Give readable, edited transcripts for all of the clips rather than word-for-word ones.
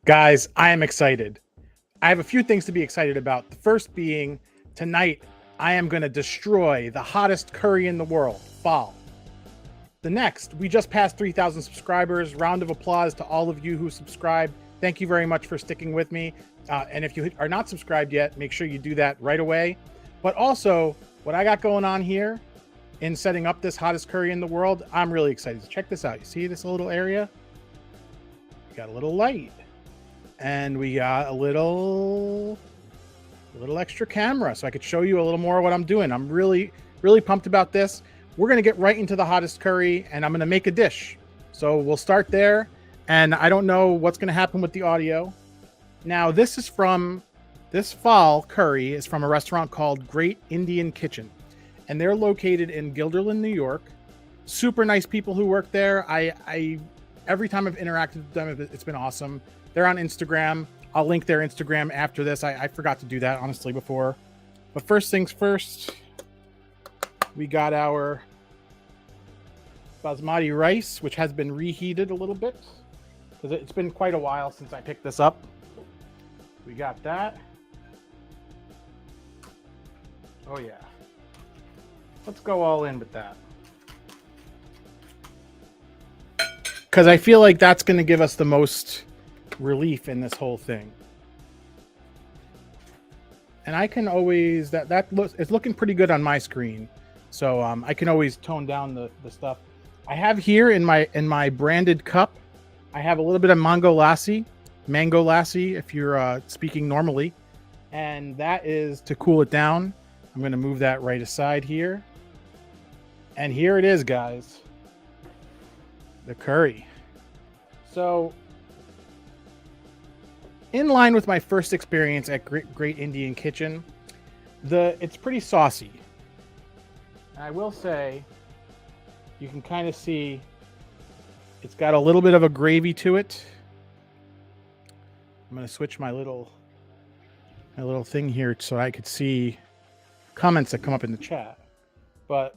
Guys, I am excited. I have a few things to be excited about. The first being tonight, I am going to destroy the hottest curry in the world, Phall. The next, we just passed 3,000 subscribers. Round of applause to all of you who subscribed. Thank you very much for sticking with me. And if you are not subscribed yet, make sure you do that right away. But also, what I got going on here in setting up this hottest curry in the world, I'm really excited. Check this out. You see this little area? We got a little light. And we got a little extra camera so I could show you a little more of what I'm doing. I'm really pumped about this. We're going to get right into the hottest curry and I'm going to make a dish. So we'll start there. And I don't know what's going to happen with the audio. Now, this Phall Curry is from a restaurant called Great Indian Kitchen. And they're located in Guilderland, New York. Super nice people who work there. I every time I've interacted with them, it's been awesome. They're on Instagram. I'll link their Instagram after this. I forgot to do that, honestly, before. But first things first, we got our basmati rice, which has been reheated a little bit because it's been quite a while since I picked this up. We got that. Oh, yeah. Let's go all in with that. Because I feel like that's going to give us the most relief in this whole thing. And I can always it's looking pretty good on my screen, so I can always tone down the stuff. I have here in my branded cup, I have a little bit of Mango Lassi if you're speaking normally, and that is to cool it down. I'm going to move that right aside here, and here it is, guys, the curry. So in line with my first experience at Great Indian Kitchen, it's pretty saucy. And I will say, you can kind of see it's got a little bit of a gravy to it. I'm going to switch my little thing here so I could see comments that come up in the chat. But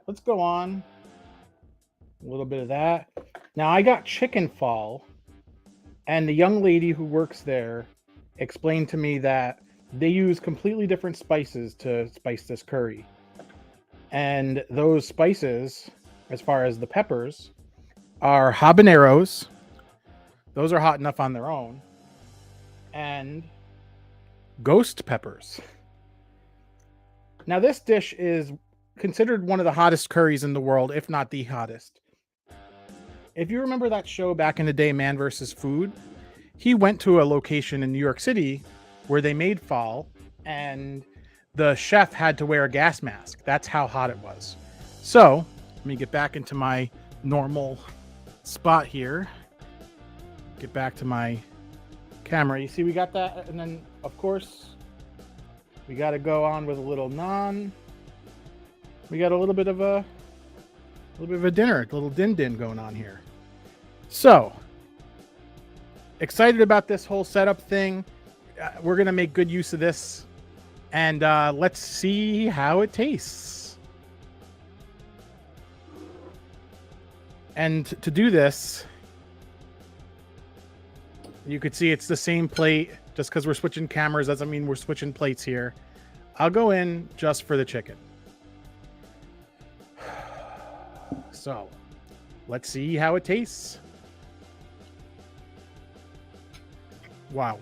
let's go on. A little bit of that. Now I got chicken Phall. And the young lady who works there explained to me that they use completely different spices to spice this curry. And those spices, as far as the peppers, are habaneros. Those are hot enough on their own. And ghost peppers. Now, this dish is considered one of the hottest curries in the world, if not the hottest. If you remember that show back in the day, Man vs. Food, he went to a location in New York City where they made Phall, and the chef had to wear a gas mask. That's how hot it was. So, let me get back into my normal spot here. Get back to my camera. You see, we got that, and then, of course, we got to go on with a little naan. We got a little bit of a dinner, a little din going on here. So, excited about this whole setup thing. We're going to make good use of this. And let's see how it tastes. And to do this, you could see it's the same plate. Just because we're switching cameras doesn't mean we're switching plates here. I'll go in just for the chicken. So, let's see how it tastes. Wow.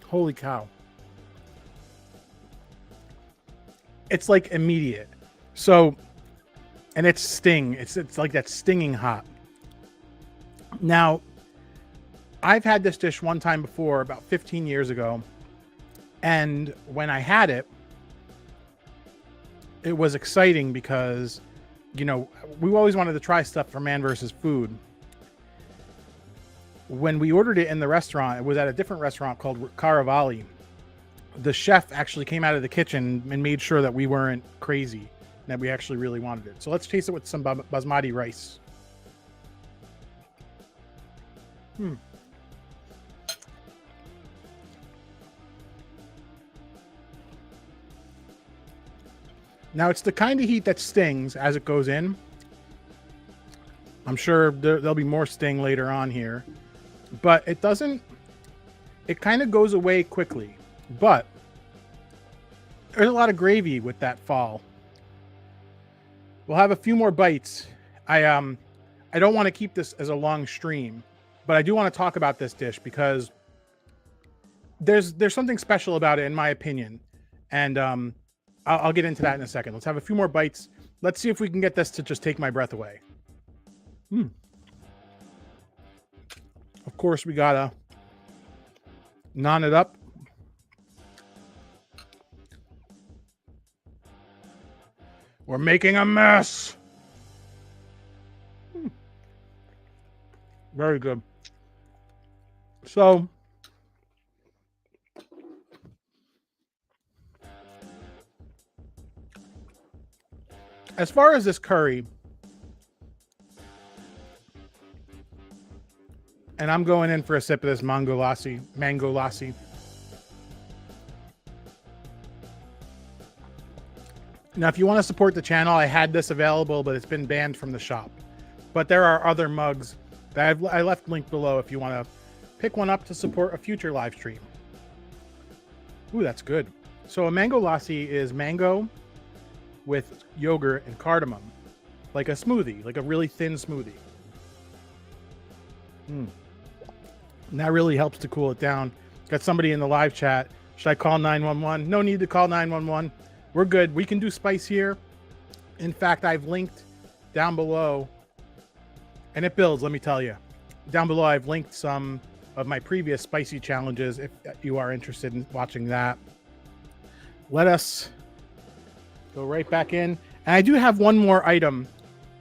Holy cow. It's like immediate. So, and it's sting. It's like that stinging hot. Now, I've had this dish one time before, about 15 years ago. And when I had it, it was exciting because, you know, we always wanted to try stuff for Man vs. Food. When we ordered it in the restaurant, it was at a different restaurant called Caravali. The chef actually came out of the kitchen and made sure that we weren't crazy, that we actually really wanted it. So let's taste it with some basmati rice. Now, it's the kind of heat that stings as it goes in, I'm sure there'll be more sting later on here, but it doesn't, it kind of goes away quickly, but there's a lot of gravy with that fall. We'll have a few more bites. I don't want to keep this as a long stream, but I do want to talk about this dish because there's something special about it in my opinion. And I'll get into that in a second. Let's have a few more bites. Let's see if we can get this to just take my breath away. Of course, we gotta naan it up. We're making a mess. Very good. So, as far as this curry, and I'm going in for a sip of this Mango Lassi. Now, if you want to support the channel, I had this available, but it's been banned from the shop. But there are other mugs that I left linked below if you want to pick one up to support a future live stream. Ooh, that's good. So a Mango Lassi is mango with yogurt and cardamom, like a smoothie, like a really thin smoothie. And that really helps to cool it down. Got somebody in the live chat. Should I call 911? No need to call 911. We're good. We can do spice here. In fact, I've linked down below, and it builds, let me tell you. Down below, I've linked some of my previous spicy challenges if you are interested in watching that. Let us go right back in. And I do have one more item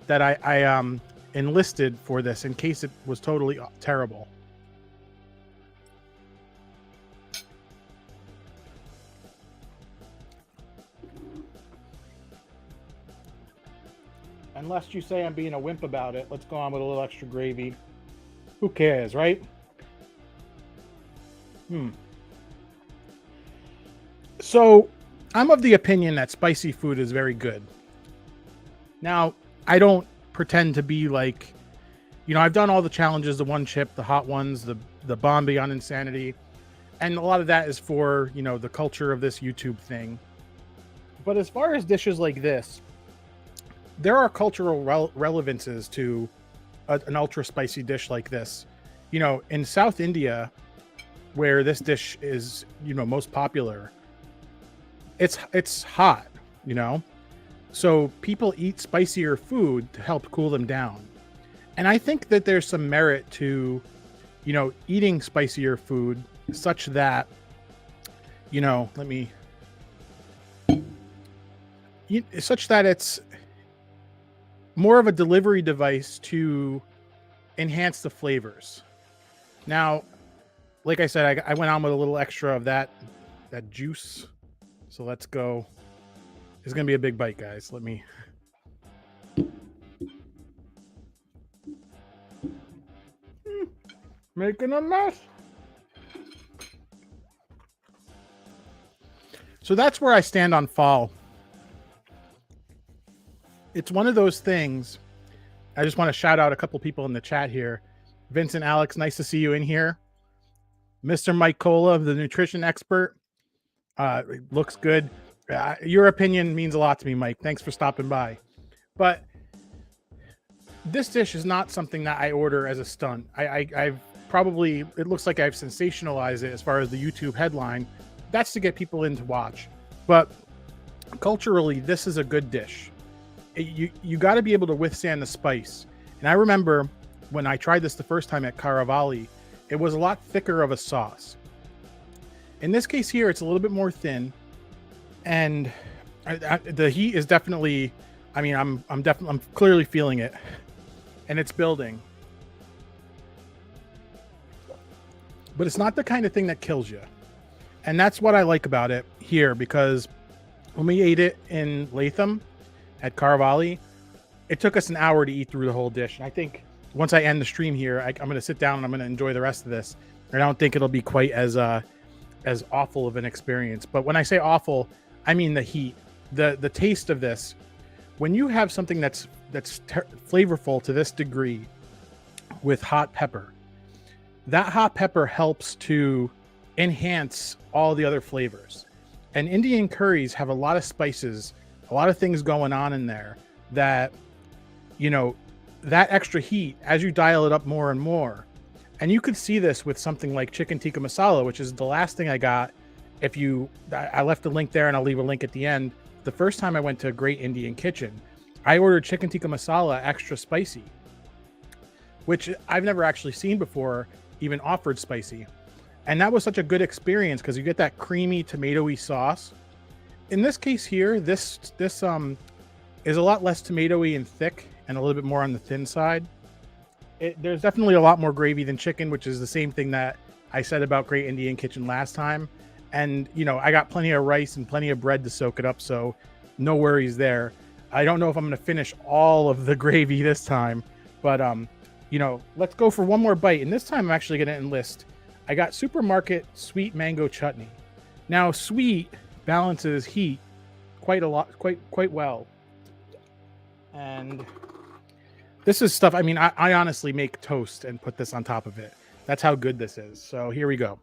that I enlisted for this in case it was totally terrible. Unless you say I'm being a wimp about it, let's go on with a little extra gravy. Who cares, right? So, I'm of the opinion that spicy food is very good. Now, I don't pretend to be like, you know, I've done all the challenges, the one chip, the hot ones, the bomb beyond insanity. And a lot of that is for, you know, the culture of this YouTube thing. But as far as dishes like this, there are cultural relevances to an ultra spicy dish like this. You know, in South India, where this dish is, you know, most popular, it's hot, you know? So people eat spicier food to help cool them down. And I think that there's some merit to, you know, eating spicier food such that, you know, such that it's more of a delivery device to enhance the flavors. Now, like I said, I went on with a little extra of that juice. So let's go. It's going to be a big bite, guys. Let me. Making a mess. So that's where I stand on fall. It's one of those things. I just want to shout out a couple people in the chat here. Vincent, Alex, nice to see you in here. Mr. Mike Cola, the nutrition expert. Looks good. Your opinion means a lot to me, Mike. Thanks for stopping by. But this dish is not something that I order as a stunt. I've probably, it looks like I've sensationalized it as far as the YouTube headline. That's to get people in to watch. But culturally, this is a good dish. You got to be able to withstand the spice. And I remember when I tried this the first time at Caravali, it was a lot thicker of a sauce. In this case here, it's a little bit more thin, and the heat is definitely, I mean, I'm clearly feeling it, and it's building. But it's not the kind of thing that kills you. And that's what I like about it here, because when we ate it in Latham at Caravali, it took us an hour to eat through the whole dish. And I think once I end the stream here, I'm going to sit down and I'm going to enjoy the rest of this. And I don't think it'll be quite as awful of an experience. But when I say awful, I mean the heat, the taste of this. When you have something that's flavorful to this degree with hot pepper. That hot pepper helps to enhance all the other flavors. And Indian curries have a lot of spices, a lot of things going on in there that, you know, that extra heat, as you dial it up more and more, and you could see this with something like chicken tikka masala, which is the last thing I got. I left a link there and I'll leave a link at the end. The first time I went to a Great Indian Kitchen, I ordered chicken tikka masala extra spicy, which I've never actually seen before, even offered spicy. And that was such a good experience because you get that creamy tomatoey sauce. In this case here, this is a lot less tomatoey and thick and a little bit more on the thin side. There's definitely a lot more gravy than chicken, which is the same thing that I said about Great Indian Kitchen last time. And, you know, I got plenty of rice and plenty of bread to soak it up, so no worries there. I don't know if I'm going to finish all of the gravy this time, but, you know, let's go for one more bite. And this time I'm actually going to enlist. I got supermarket sweet mango chutney. Now, sweet balances heat quite well. And this is stuff, I mean, I honestly make toast and put this on top of it. That's how good this is. So here we go.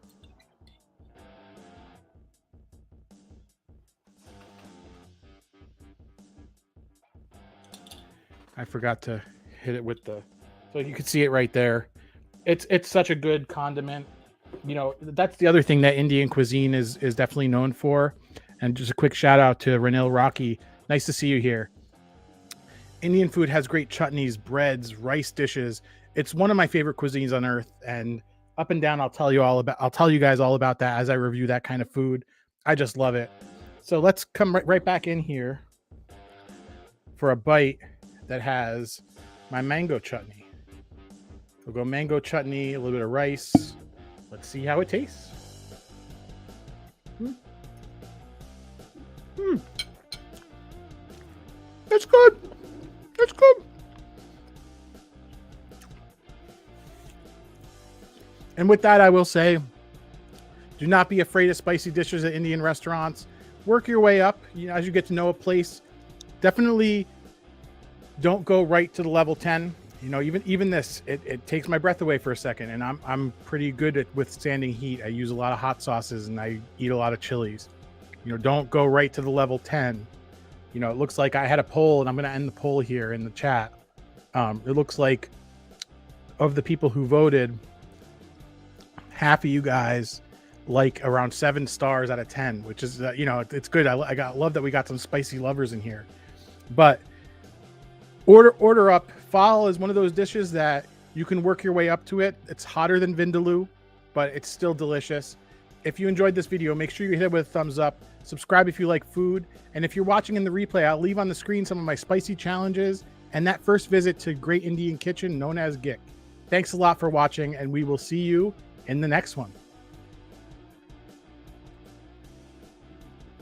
I forgot to hit it with so you can see it right there. It's such a good condiment. You know, that's the other thing that Indian cuisine is definitely known for. And just a quick shout out to Ranil Rocky. Nice to see you here. Indian food has great chutneys, breads, rice dishes. It's one of my favorite cuisines on earth, and up and down I'll tell you guys all about that as I review that kind of food. I just love it. So let's come right back in here for a bite that has my mango chutney. We'll go mango chutney, a little bit of rice. Let's see how it tastes. It's good. It's good. And with that, I will say, do not be afraid of spicy dishes at Indian restaurants. Work your way up, you know, as you get to know a place. Definitely don't go right to the level 10. You know, even this, it takes my breath away for a second, and I'm pretty good at withstanding heat. I use a lot of hot sauces and I eat a lot of chilies. You know, don't go right to the level 10. You know, it looks like I had a poll, and I'm going to end the poll here in the chat. It looks like of the people who voted, half of you guys like around 7 stars out of 10, which is, you know, it's good. I love that we got some spicy lovers in here. But order up. Phall is one of those dishes that you can work your way up to it. It's hotter than vindaloo, but it's still delicious. If you enjoyed this video, make sure you hit it with a thumbs up. Subscribe if you like food. And if you're watching in the replay, I'll leave on the screen some of my spicy challenges and that first visit to Great Indian Kitchen known as GIK. Thanks a lot for watching, and we will see you in the next one.